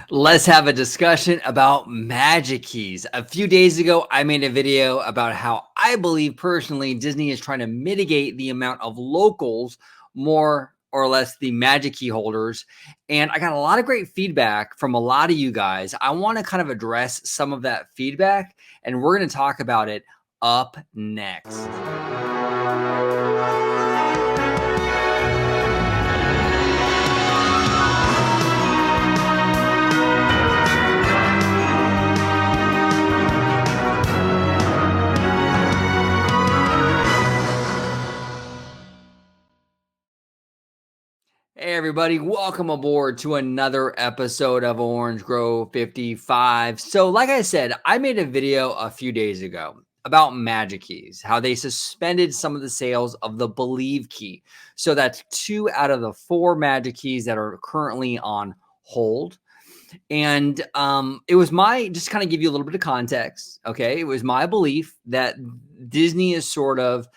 Let's have a discussion about magic keys. A few days ago, I made a video about how I believe personally Disney is trying to mitigate the amount of locals, more or less the magic key holders. And I got a lot of great feedback from a lot of you guys. I want to kind of address some of that feedback, and we're going to talk about it up next. Hey, everybody, welcome aboard to another episode of Orange Grove 55. So, like I said, I made a video a few days ago about magic keys, how they suspended some of the sales of the Believe key. So, that's 2 out of the 4 magic keys that are currently on hold. And it was my, just kind of give you a little bit of context, okay? It was my belief that Disney is sort of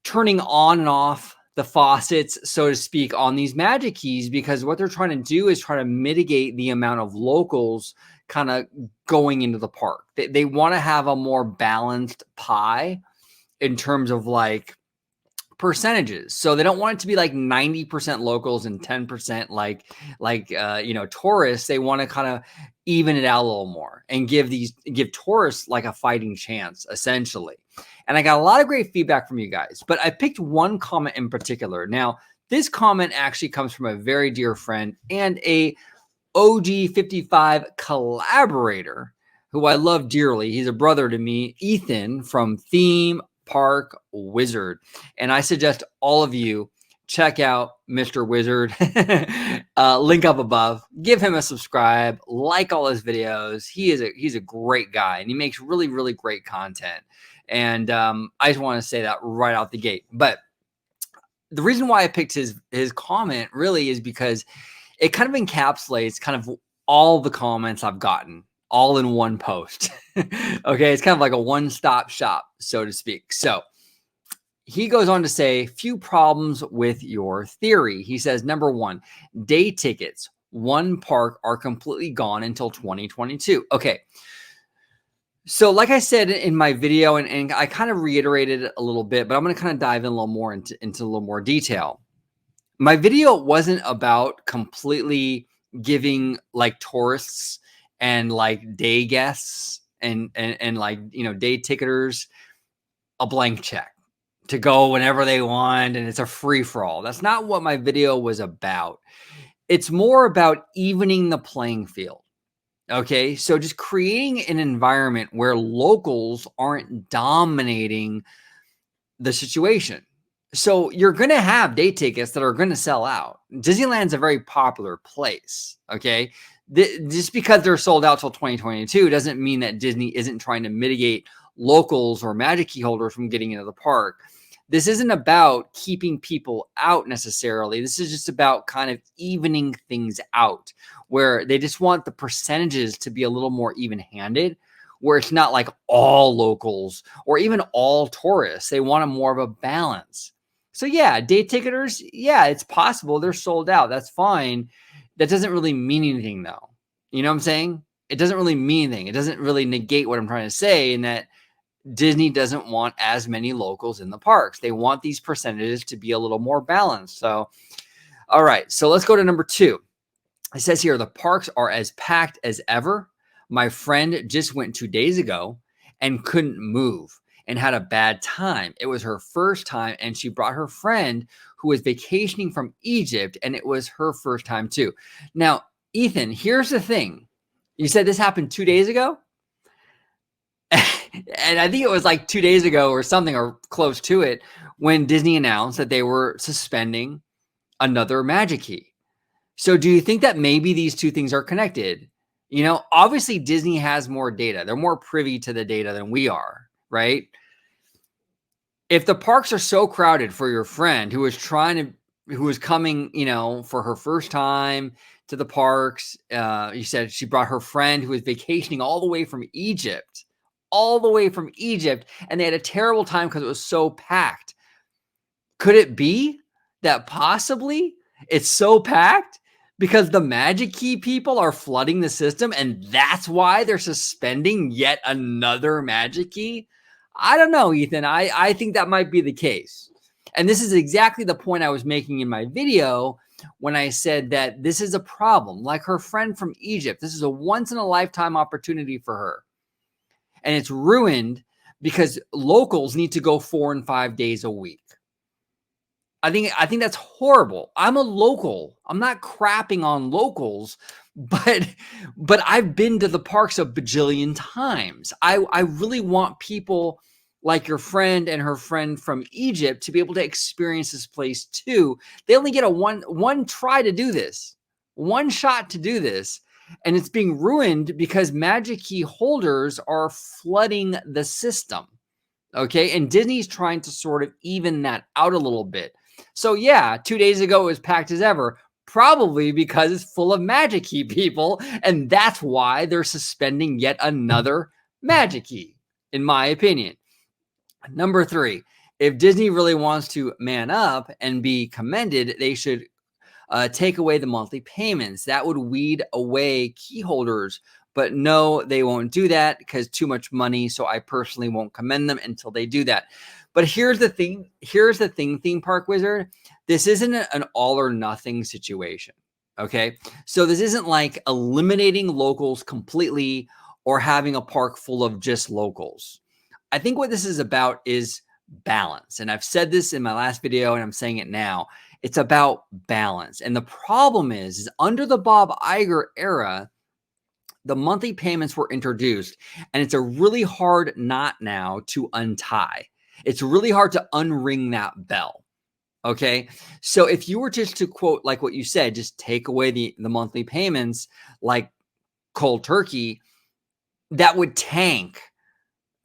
turning on and off the faucets, so to speak, on these magic keys, because what they're trying to do is try to mitigate the amount of locals kind of going into the park. They want to have a more balanced pie in terms of like percentages. So they don't want it to be like 90% locals and 10% tourists. They want to kind of even it out a little more and give tourists like a fighting chance, essentially. And I got a lot of great feedback from you guys, but I picked one comment in particular. Now, this comment actually comes from a very dear friend and a OG55 collaborator who I love dearly. He's a brother to me, Ethan from Theme Park Wizard. And I suggest all of you check out Mr. Wizard. Link up above. Give him a subscribe. Like all his videos. He's a great guy, and he makes really, really great content. And I just want to say that right out the gate. But the reason why I picked his comment really is because it kind of encapsulates kind of all the comments I've gotten all in one post. Okay, it's kind of like a one-stop shop, so to speak. So he goes on to say, few problems with your theory. He says, number one, day tickets, one park are completely gone until 2022. Okay. So like I said in my video, and I kind of reiterated it a little bit, but I'm going to kind of dive in a little more into a little more detail. My video wasn't about completely giving like tourists and like day guests and like, day ticketers a blank check to go whenever they want, and it's a free for all. That's not what my video was about. It's more about evening the playing field. Okay, so just creating an environment where locals aren't dominating the situation. So you're going to have day tickets that are going to sell out. Disneyland's a very popular place. Okay, just because they're sold out till 2022 doesn't mean that Disney isn't trying to mitigate locals or magic key holders from getting into the park. This isn't about keeping people out necessarily. This is just about kind of evening things out, where they just want the percentages to be a little more even-handed, where it's not like all locals or even all tourists. They want a more of a balance. So yeah, day ticketers, yeah, it's possible they're sold out. That's fine. That doesn't really mean anything though. You know what I'm saying? It doesn't really mean anything. It doesn't really negate what I'm trying to say, in that Disney doesn't want as many locals in the parks. They want these percentages to be a little more balanced. So, all right. So let's go to number 2. It says here, the parks are as packed as ever. My friend just went 2 days ago and couldn't move and had a bad time. It was her first time, and she brought her friend who was vacationing from Egypt, and it was her first time too. Now, Ethan, here's the thing. You said this happened 2 days ago? And I think it was like 2 days ago or something, or close to it, when Disney announced that they were suspending another magic key. So do you think that maybe these two things are connected? Obviously Disney has more data. They're more privy to the data than we are, right? If the parks are so crowded for your friend who was coming, for her first time to the parks, you said she brought her friend who was vacationing all the way from Egypt, and they had a terrible time because it was so packed. Could it be that possibly it's so packed Because the Magic Key people are flooding the system, and that's why they're suspending yet another Magic Key? I don't know, Ethan. I think that might be the case. And this is exactly the point I was making in my video when I said that this is a problem. Like her friend from Egypt, this is a once-in-a-lifetime opportunity for her. And it's ruined because locals need to go 4 and 5 days a week. I think that's horrible. I'm a local. I'm not crapping on locals, but I've been to the parks a bajillion times. I really want people like your friend and her friend from Egypt to be able to experience this place too. They only get a one try to do this, one shot to do this, and it's being ruined because Magic Key holders are flooding the system. Okay, and Disney's trying to sort of even that out a little bit. So yeah, 2 days ago it was packed as ever, probably because it's full of Magic Key people, and that's why they're suspending yet another Magic Key, in my opinion. Number 3, if Disney really wants to man up and be commended, they should take away the monthly payments. That would weed away key holders. But no, they won't do that because too much money. So I personally won't commend them until they do that. But here's the thing. Here's the thing, Theme Park Wizard. This isn't an all or nothing situation. Okay. So this isn't like eliminating locals completely or having a park full of just locals. I think what this is about is balance. And I've said this in my last video and I'm saying it now. It's about balance. And the problem is under the Bob Iger era, the monthly payments were introduced, and it's a really hard knot now to untie. It's really hard to unring that bell. Okay. So if you were just to quote, like what you said, just take away the monthly payments like cold turkey, that would tank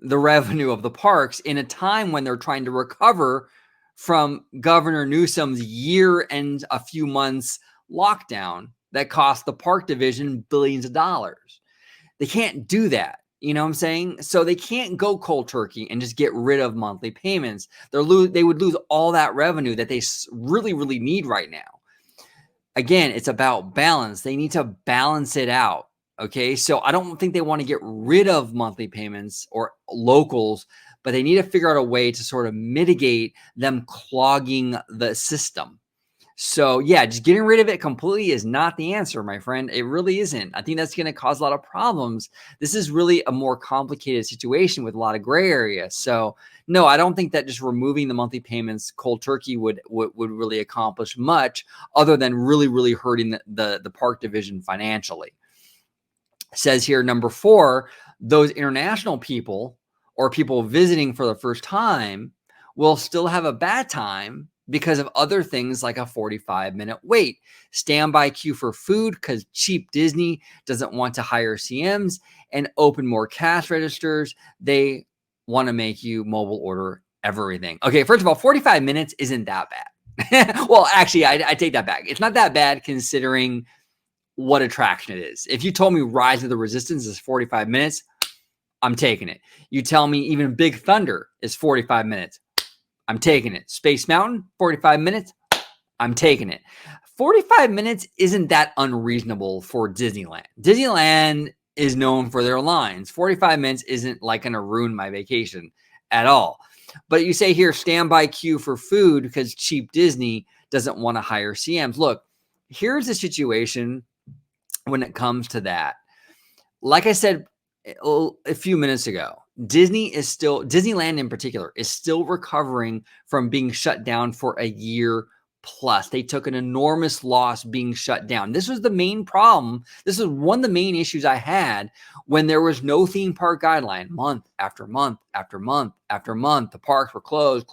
the revenue of the parks in a time when they're trying to recover from Governor Newsom's year and a few months lockdown that cost the park division billions of dollars. They can't do that. You know what I'm saying? So they can't go cold turkey and just get rid of monthly payments. They would lose all that revenue that they really, really need right now. Again, it's about balance. They need to balance it out. Okay. So I don't think they want to get rid of monthly payments or locals, but they need to figure out a way to sort of mitigate them clogging the system. So yeah, just getting rid of it completely is not the answer, my friend. It really isn't. I think that's going to cause a lot of problems. This is really a more complicated situation with a lot of gray area. So no, I don't think that just removing the monthly payments cold turkey would really accomplish much other than really, really hurting the park division financially. It says here, number 4, those international people or people visiting for the first time will still have a bad time because of other things like a 45-minute wait, standby queue for food because cheap Disney doesn't want to hire CMs and open more cash registers. They want to make you mobile order everything. Okay, first of all, 45 minutes isn't that bad. Well, actually, I take that back. It's not that bad considering what attraction it is. If you told me Rise of the Resistance is 45 minutes, I'm taking it. You tell me even Big Thunder is 45 minutes. I'm taking it. Space Mountain, 45 minutes. I'm taking it. 45 minutes isn't that unreasonable for Disneyland. Disneyland is known for their lines. 45 minutes isn't like going to ruin my vacation at all. But you say here, standby queue for food because cheap Disney doesn't want to hire CMs. Look, here's the situation when it comes to that. Like I said a few minutes ago, Disneyland in particular is still recovering from being shut down for a year plus. They took an enormous loss being shut down. This was the main problem. This is one of the main issues I had when there was no theme park guideline. Month after month after month after month, the parks were closed.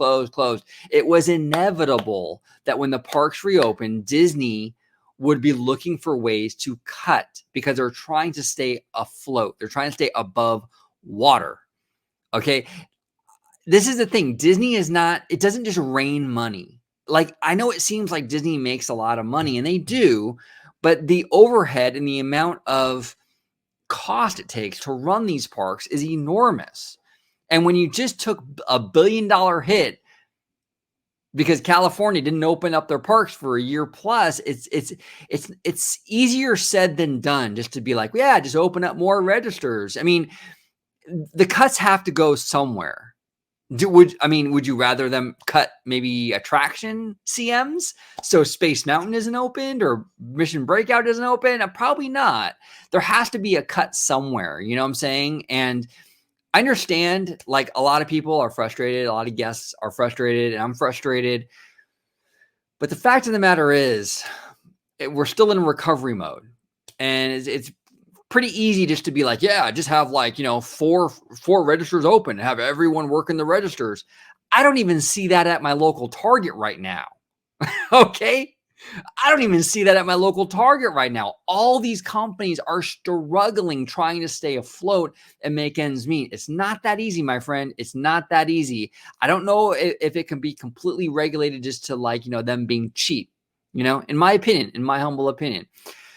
It was inevitable that when the parks reopened, Disney would be looking for ways to cut because they're trying to stay afloat. They're trying to stay above water. Okay. This is the thing. Disney is not, it doesn't just rain money. Like, I know it seems like Disney makes a lot of money and they do, but the overhead and the amount of cost it takes to run these parks is enormous. And when you just took $1 billion hit because California didn't open up their parks for a year plus. It's easier said than done just to be like, yeah, just open up more registers. I mean, the cuts have to go somewhere. Would you rather them cut maybe attraction CMs so Space Mountain isn't opened or Mission Breakout isn't open? Probably not. There has to be a cut somewhere. You know what I'm saying? And I understand, like, a lot of people are frustrated. A lot of guests are frustrated, and I'm frustrated. But the fact of the matter is, we're still in recovery mode, and it's pretty easy just to be like, yeah, just have like, four registers open, have everyone work in the registers. I don't even see that at my local Target right now. Okay. I don't even see that at my local Target right now. All these companies are struggling trying to stay afloat and make ends meet. It's not that easy, my friend. It's not that easy. I don't know if it can be completely regulated just to like, them being cheap, in my opinion, in my humble opinion.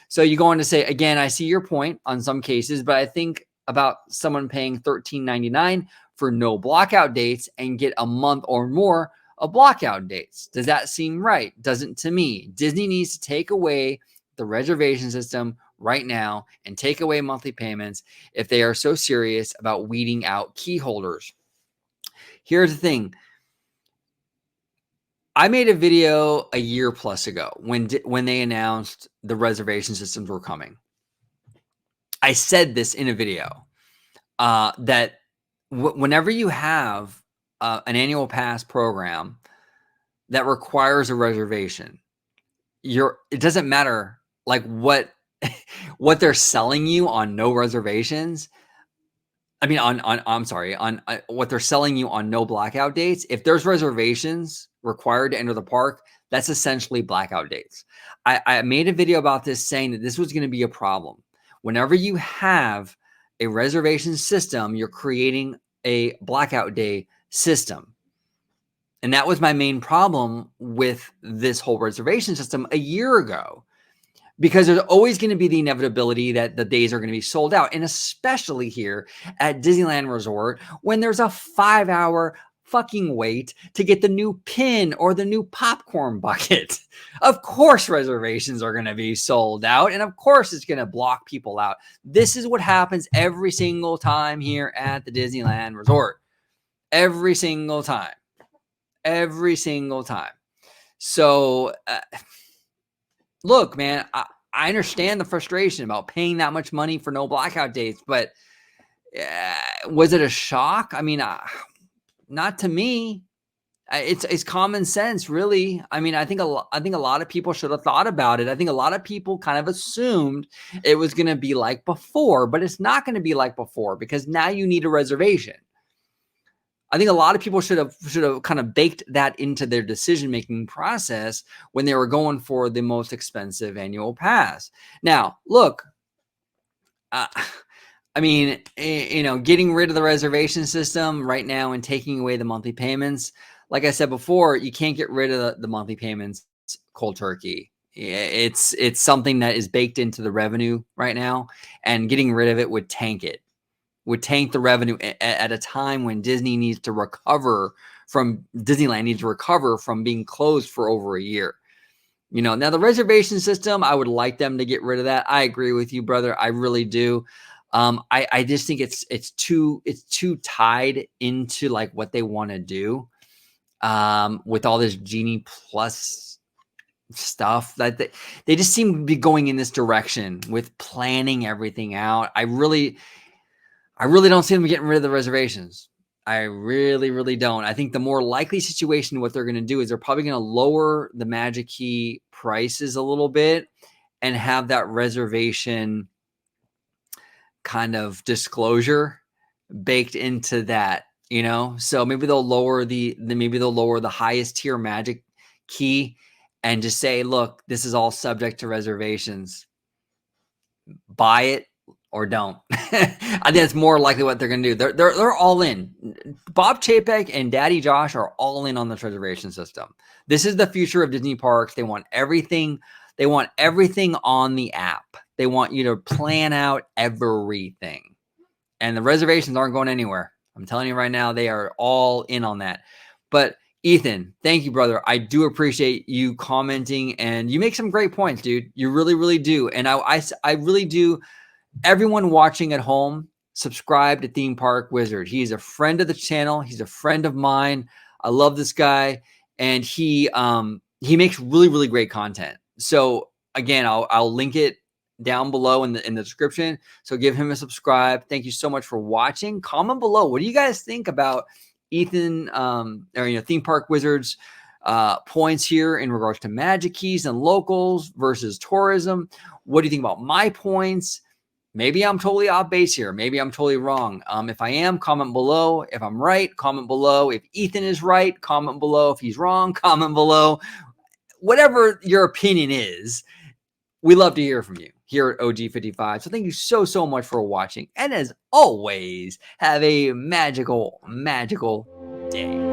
So you go on to say, again, I see your point on some cases, but I think about someone paying $13.99 for no blockout dates and get a month or more of blockout dates. Does that seem right? Doesn't to me. Disney needs to take away the reservation system right now and take away monthly payments if they are so serious about weeding out key holders. Here's the thing. I made a video a year plus ago when they announced the reservation systems were coming. I said this in a video that whenever you have an annual pass program that requires a reservation, it doesn't matter like what they're selling you on no reservations. I mean, on what they're selling you on no blackout dates. If there's reservations required to enter the park, that's essentially blackout dates. I made a video about this saying that this was going to be a problem. Whenever you have a reservation system, you're creating a blackout day system. And that was my main problem with this whole reservation system a year ago. Because there's always going to be the inevitability that the days are going to be sold out. And especially here at Disneyland Resort, when there's a 5-hour fucking wait to get the new pin or the new popcorn bucket. Of course, reservations are going to be sold out. And of course, it's going to block people out. This is what happens every single time here at the Disneyland Resort. Every single time. Every single time. So... look, man, I understand the frustration about paying that much money for no blackout dates, but was it a shock? I mean, not to me. It's common sense, really. I mean, I think a lot of people should have thought about it. I think a lot of people kind of assumed it was going to be like before, but it's not going to be like before because now you need a reservation. I think a lot of people should have kind of baked that into their decision-making process when they were going for the most expensive annual pass. Now, look, I mean, getting rid of the reservation system right now and taking away the monthly payments, like I said before, you can't get rid of the monthly payments cold turkey. It's something that is baked into the revenue right now, and getting rid of it would tank it. Would tank the revenue at a time when Disneyland needs to recover from being closed for over a year. Now the reservation system, I would like them to get rid of that. I agree with you, brother. I really do. I just think it's too tied into like what they want to do with all this Genie Plus stuff that they just seem to be going in this direction with planning everything out. I really don't see them getting rid of the reservations. I really, really don't. I think the more likely situation, what they're going to do is they're probably going to lower the Magic Key prices a little bit and have that reservation kind of disclosure baked into that, So maybe they'll lower the highest tier Magic Key and just say, look, this is all subject to reservations. Buy it or don't. I think that's more likely what they're going to do. They're all in. Bob Chapek and Daddy Josh are all in on this reservation system. This is the future of Disney parks. They want everything. They want everything on the app. They want you to plan out everything. And the reservations aren't going anywhere. I'm telling you right now, they are all in on that. But Ethan, thank you, brother. I do appreciate you commenting, and you make some great points, dude. You really, really do. And I really do. Everyone watching at home, subscribe to Theme Park Wizard. He's a friend of the channel. He's a friend of mine. I love this guy, and he makes really, really great content. So again, I'll link it down below in the description. So give him a subscribe. Thank you so much for watching. Comment below. What do you guys think about Ethan or Theme Park Wizards points here in regards to magic keys and locals versus tourism? What do you think about my points? Maybe I'm totally off base here. Maybe I'm totally wrong. If I am, comment below. If I'm right, comment below. If Ethan is right, comment below. If he's wrong, comment below. Whatever your opinion is, we love to hear from you here at OG55. So thank you so, so much for watching. And as always, have a magical, magical day.